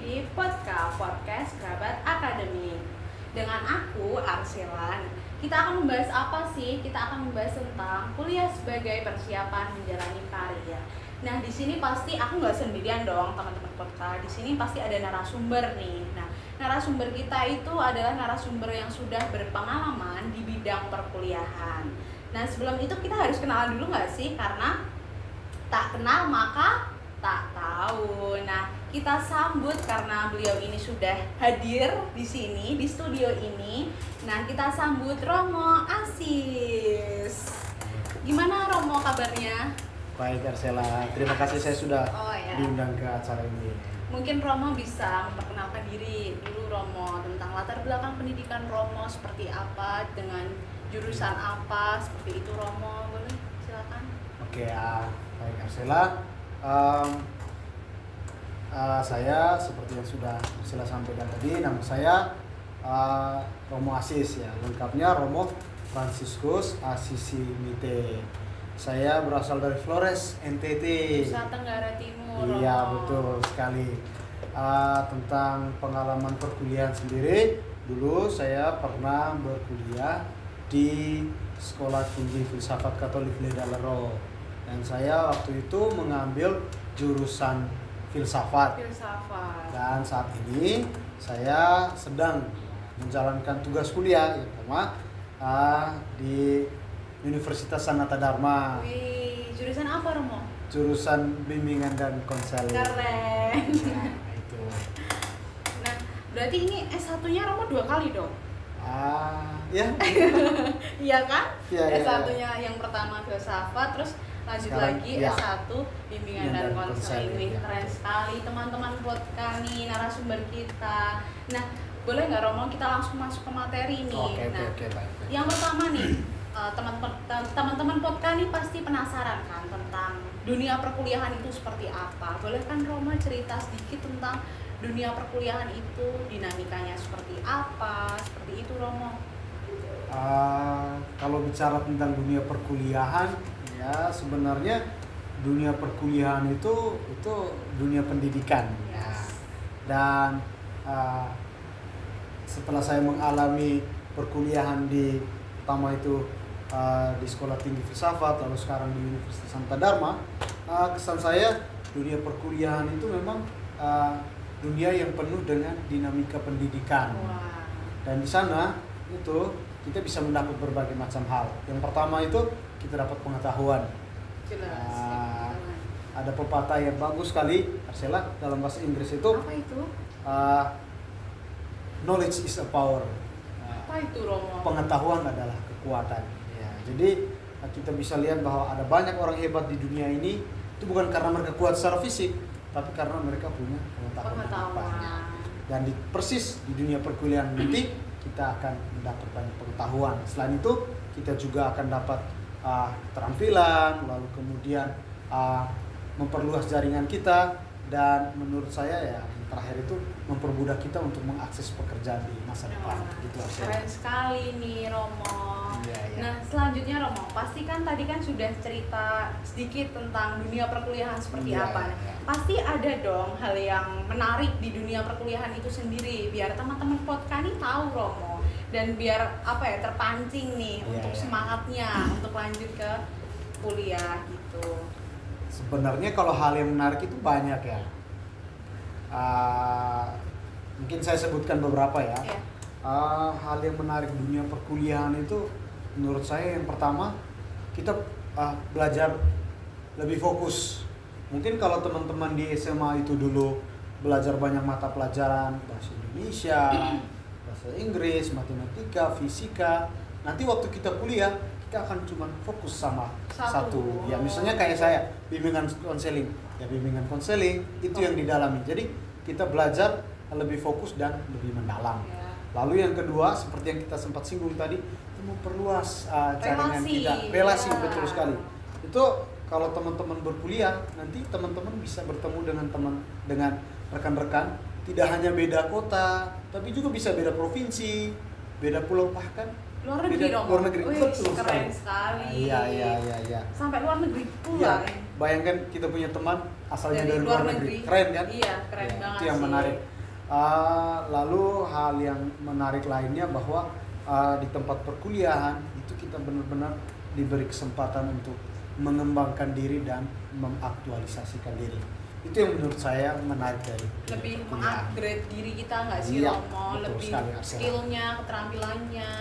di podcast Kerabat Akademi. Dengan aku, Arsela. Kita akan membahas apa sih? Kita akan membahas tentang kuliah sebagai persiapan menjalani karir. Nah, di sini pasti aku nggak sendirian dong, teman-teman podcast. Di sini pasti ada narasumber nih. Nah, narasumber kita itu adalah narasumber yang sudah berpengalaman di bidang perkuliahan. Nah, sebelum itu kita harus kenalan dulu nggak sih? Karena tak kenal maka tak tahu. Nah, kita sambut karena beliau ini sudah hadir di sini, di studio ini. Nah, kita sambut Romo Asis. Gimana Romo kabarnya? Baik Arsela, terima kasih saya sudah ya. diundang ke acara ini. Mungkin Romo bisa memperkenalkan diri dulu Romo, tentang latar belakang pendidikan Romo seperti apa, dengan jurusan apa, seperti itu Romo, boleh silakan. Oke, baik Arsela. Saya seperti yang sudah Arsela sampaikan tadi, nama saya Romo Asis ya, lengkapnya Romo Franciscus Asisi Mite. Saya berasal dari Flores, NTT. Nusa Tenggara Timur. Iya, betul sekali. Tentang pengalaman perkuliahan sendiri, dulu saya pernah berkuliah di Sekolah Tinggi Filsafat Katolik Ledalero, dan saya waktu itu mengambil jurusan filsafat. Dan saat ini saya sedang menjalankan tugas kuliah yang pertama di Universitas Sanata Dharma. Wih, jurusan apa Romo? Jurusan bimbingan dan konseling. Keren. Nah, itu. Nah, berarti ini S1-nya Romo 2 kali dong? Ya. Iya kan? Ya, S1-nya yang pertama filsafat, terus lanjut sekarang, lagi ya. S1 bimbingan dan konseling. Wih, ya. keren sekali teman-teman buat kami narasumber kita. Nah, boleh nggak Romo kita langsung masuk ke materi nih? Oke, baik. Yang pertama nih, teman-teman podcast nih pasti penasaran kan tentang dunia perkuliahan itu seperti apa. Boleh kan Roma cerita sedikit tentang dunia perkuliahan itu, dinamikanya seperti apa, seperti itu Romo. Kalau bicara tentang dunia perkuliahan, ya sebenarnya dunia perkuliahan itu dunia pendidikan. Ya. Dan setelah saya mengalami perkuliahan pertama itu di Sekolah Tinggi Filsafat, lalu sekarang di Universitas Sanata Dharma, kesan saya dunia perkuliahan itu memang dunia yang penuh dengan dinamika pendidikan. Wow. Dan di sana itu kita bisa mendapat berbagai macam hal. Yang pertama itu kita dapat pengetahuan. Jelas. Ada pepatah yang bagus sekali, Arsela, dalam bahasa Inggris itu. Apa itu? Knowledge is a power. Apa itu Romo? Pengetahuan adalah kekuatan. Ya, jadi kita bisa lihat bahwa ada banyak orang hebat di dunia ini itu bukan karena mereka kuat secara fisik, tapi karena mereka punya pengetahuan. Dan persis di dunia perkuliahan nanti kita akan mendapatkan pengetahuan. Selain itu kita juga akan dapat keterampilan, lalu kemudian memperluas jaringan kita, dan menurut saya ya yang terakhir itu mempermudah kita untuk mengakses pekerjaan di masa depan. Gitu. Keren sekali nih Romo. Ya. Nah, selanjutnya Romo, pasti kan tadi kan sudah cerita sedikit tentang dunia perkuliahan seperti apa. Ya. Pasti ada dong hal yang menarik di dunia perkuliahan itu sendiri, biar teman-teman podcast ini tahu Romo, dan biar terpancing nih untuk semangatnya untuk lanjut ke kuliah gitu. Sebenarnya kalau hal yang menarik itu banyak ya. Mungkin saya sebutkan beberapa ya. Hal yang menarik dunia perkuliahan itu menurut saya yang pertama kita belajar lebih fokus. Mungkin kalau teman-teman di SMA itu dulu belajar banyak mata pelajaran, bahasa Indonesia, bahasa Inggris, matematika, fisika. Nanti waktu kita kuliah kita akan cuma fokus sama satu. Ya misalnya kayak saya bimbingan konseling. Ya bimbingan konseling itu yang didalami. Jadi kita belajar lebih fokus dan lebih mendalam. Lalu yang kedua seperti yang kita sempat singgung tadi, itu memperluas jaringan kita, relasi. Betul sekali. Itu kalau teman-teman berkuliah nanti teman-teman bisa bertemu dengan rekan-rekan, tidak hanya beda kota, tapi juga bisa beda provinsi, beda pulau, bahkan luar negeri. Luar negeri. Wih, keren sekali. Iya. Sampai luar negeri pula. Iya. bayangkan kita punya teman asalnya Dari dari luar luar negeri. negeri. Keren kan? Iya, keren Ya, banget itu yang sih. menarik. Lalu hal yang menarik lainnya bahwa di tempat perkuliahan itu kita benar-benar diberi kesempatan untuk mengembangkan diri dan mengaktualisasikan diri. Itu yang menurut saya menarik dari Lebih perkuliahan. mengupgrade diri kita nggak sih, Iya, Romo? betul Lebih sekali, Arsela. skillnya, keterampilannya.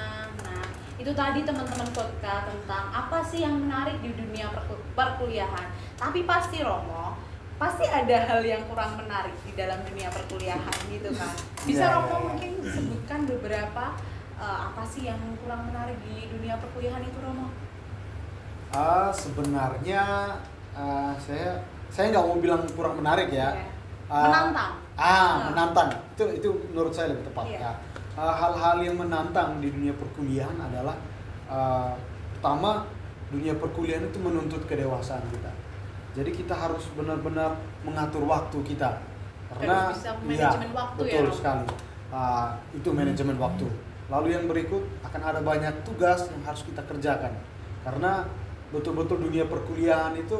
Nah, itu tadi teman-teman podcast tentang apa sih yang menarik di dunia perkuliahan. Tapi pasti Romo, pasti ada hal yang kurang menarik di dalam dunia perkuliahan gitu kan. Bisa Iya, Romo iya, iya. mungkin sebutkan beberapa apa sih yang kurang menarik di dunia perkuliahan itu, Romo? Sebenarnya saya nggak mau bilang kurang menarik ya. Iya. Ah, Menantang. Menantang. Itu menurut saya lebih tepat Iya. ya. Hal-hal yang menantang di dunia perkuliahan adalah pertama, dunia perkuliahan itu menuntut kedewasaan kita. Jadi kita harus benar-benar mengatur waktu kita. Karena Harus bisa manajemen waktu ya, betul Romo? sekali. Itu manajemen waktu. Lalu yang berikut akan ada banyak tugas yang harus kita kerjakan. Karena betul-betul dunia perkuliahan itu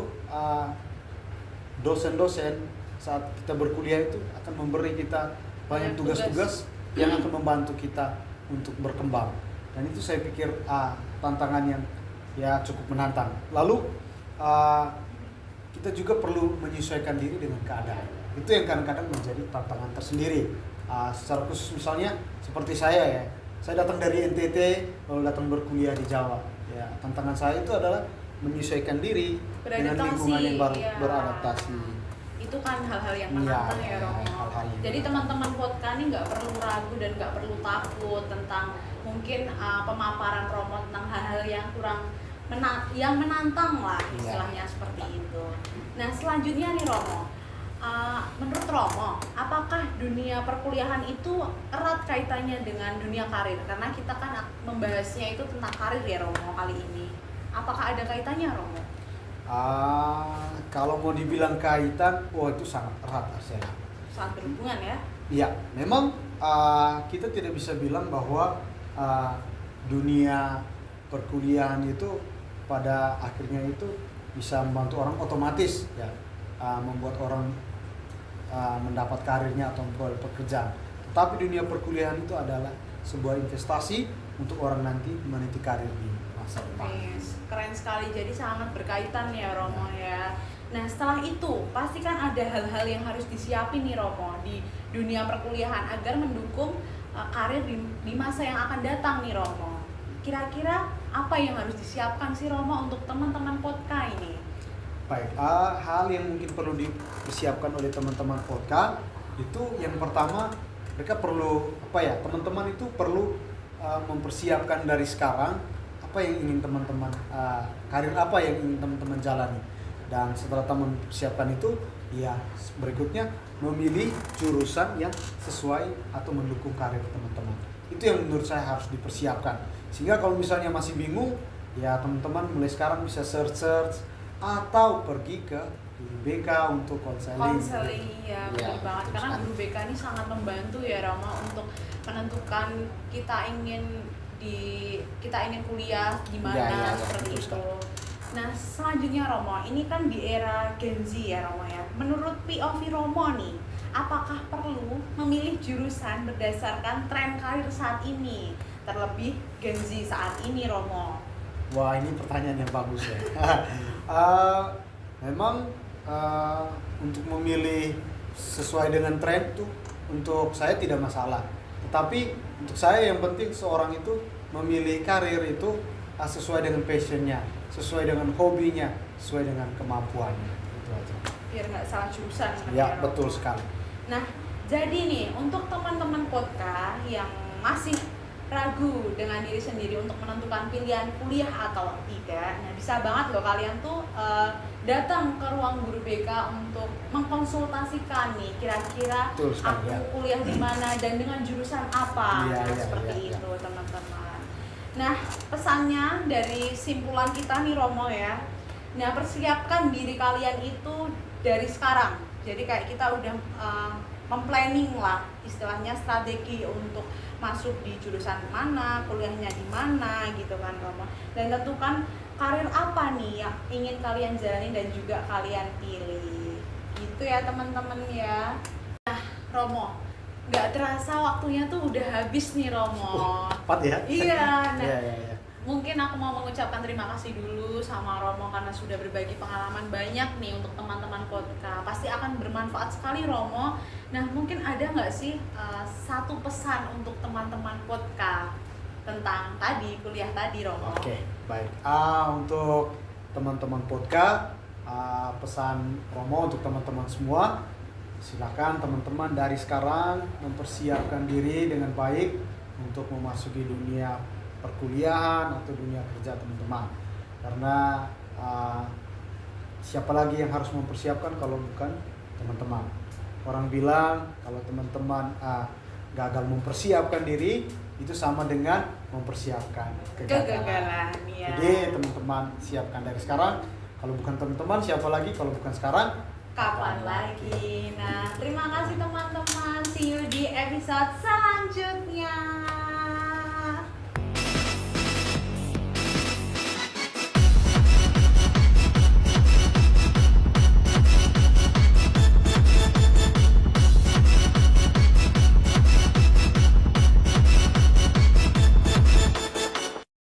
dosen-dosen saat kita berkuliah itu akan memberi kita banyak Banyak tugas-tugas yang akan membantu kita untuk berkembang. Dan itu saya pikir tantangan yang ya cukup menantang. Lalu kita juga perlu menyesuaikan diri dengan keadaan. Itu yang kadang-kadang menjadi tantangan tersendiri. Secara khusus misalnya seperti saya datang dari NTT lalu datang berkuliah di Jawa. Ya, tantangan saya itu adalah menyesuaikan diri dengan lingkungan yang baru, iya. beradaptasi. Itu kan hal-hal yang Iya, menantang iya, ya Romo. hal-hal yang Jadi menantang. teman-teman podcast ini nggak perlu ragu dan nggak perlu takut tentang mungkin pemaparan Romo tentang hal-hal yang yang menantang lah Iya. istilahnya seperti itu. Nah selanjutnya nih Romo, menurut Romo, apakah dunia perkuliahan itu erat kaitannya dengan dunia karir? Karena kita kan membahasnya itu tentang karir ya Romo kali ini. Apakah ada kaitannya Romo? Kalau mau dibilang kaitan, itu sangat erat Arsela. Sangat berhubungan ya? Iya, memang kita tidak bisa bilang bahwa dunia perkuliahan itu pada akhirnya itu bisa membantu orang otomatis ya, membuat orang mendapat karirnya atau memperoleh pekerjaan. Tetapi dunia perkuliahan itu adalah sebuah investasi untuk orang nanti meniti karir di masa depan. Yes, keren sekali. Jadi sangat berkaitan ya Romo ya. Nah setelah itu pasti kan ada hal-hal yang harus disiapin nih Romo di dunia perkuliahan agar mendukung karir di masa yang akan datang nih Romo. Kira-kira apa yang harus disiapkan sih Romo untuk teman-teman podcast ini? Baik, hal yang mungkin perlu dipersiapkan oleh teman-teman podcast itu yang pertama mereka perlu teman-teman itu perlu mempersiapkan dari sekarang apa yang ingin teman-teman karir apa yang ingin teman-teman jalani, dan setelah teman persiapkan itu ya berikutnya memilih jurusan yang sesuai atau mendukung karir teman-teman. Itu yang menurut saya harus dipersiapkan, sehingga kalau misalnya masih bingung ya teman-teman mulai sekarang bisa search atau pergi ke guru BK untuk konseling. Ya, benar banget. Karena guru BK ini sangat membantu ya Rama untuk menentukan kita ingin kuliah di mana seperti itu. Nah, selanjutnya Romo, ini kan di era Gen Z ya Romo ya. Menurut POV Romo nih, apakah perlu memilih jurusan berdasarkan tren karir saat ini? Terlebih Gen Z saat ini Romo. Wah, ini pertanyaan yang bagus ya. Memang untuk memilih sesuai dengan tren itu untuk saya tidak masalah. Tetapi untuk saya yang penting seorang itu memilih karir itu sesuai dengan passionnya, sesuai dengan hobinya, sesuai dengan kemampuannya. Itu aja. Biar nggak salah jurusan. Ya, betul sekali. Nah, jadi nih untuk teman-teman podcast yang masih ragu dengan diri sendiri untuk menentukan pilihan kuliah atau tidak, nah bisa banget loh kalian tuh datang ke ruang guru BK untuk mengkonsultasikan nih kira-kira aku kuliah di mana dan dengan jurusan apa, seperti itu teman-teman. Nah, pesannya dari simpulan kita nih Romo ya, nah persiapkan diri kalian itu dari sekarang. Jadi kayak kita udah memplanning lah istilahnya strategi untuk masuk di jurusan mana, kuliahnya di mana gitu kan Romo. Dan tentukan karir apa nih yang ingin kalian jalani dan juga kalian pilih. Gitu ya teman-teman ya. Nah, Romo, nggak terasa waktunya tuh udah habis nih Romo. Cepat ya? Iya, nah Iya. mungkin aku mau mengucapkan terima kasih dulu sama Romo karena sudah berbagi pengalaman banyak nih untuk teman-teman podcast. Pasti akan bermanfaat sekali Romo. Nah mungkin ada nggak sih satu pesan untuk teman-teman podcast tentang tadi kuliah tadi Romo? Oke, baik. Untuk teman-teman podcast, pesan Romo untuk teman-teman semua, silakan teman-teman dari sekarang mempersiapkan diri dengan baik untuk memasuki dunia perkuliahan atau dunia kerja teman-teman. Karena siapa lagi yang harus mempersiapkan kalau bukan teman-teman. Orang bilang kalau teman-teman gagal mempersiapkan diri, itu sama dengan mempersiapkan kegagalan. Ya. Jadi teman-teman siapkan dari sekarang. Kalau bukan teman-teman, siapa lagi? Kalau bukan sekarang, kapan lagi? Nah, terima kasih teman-teman. See you di episode selanjutnya.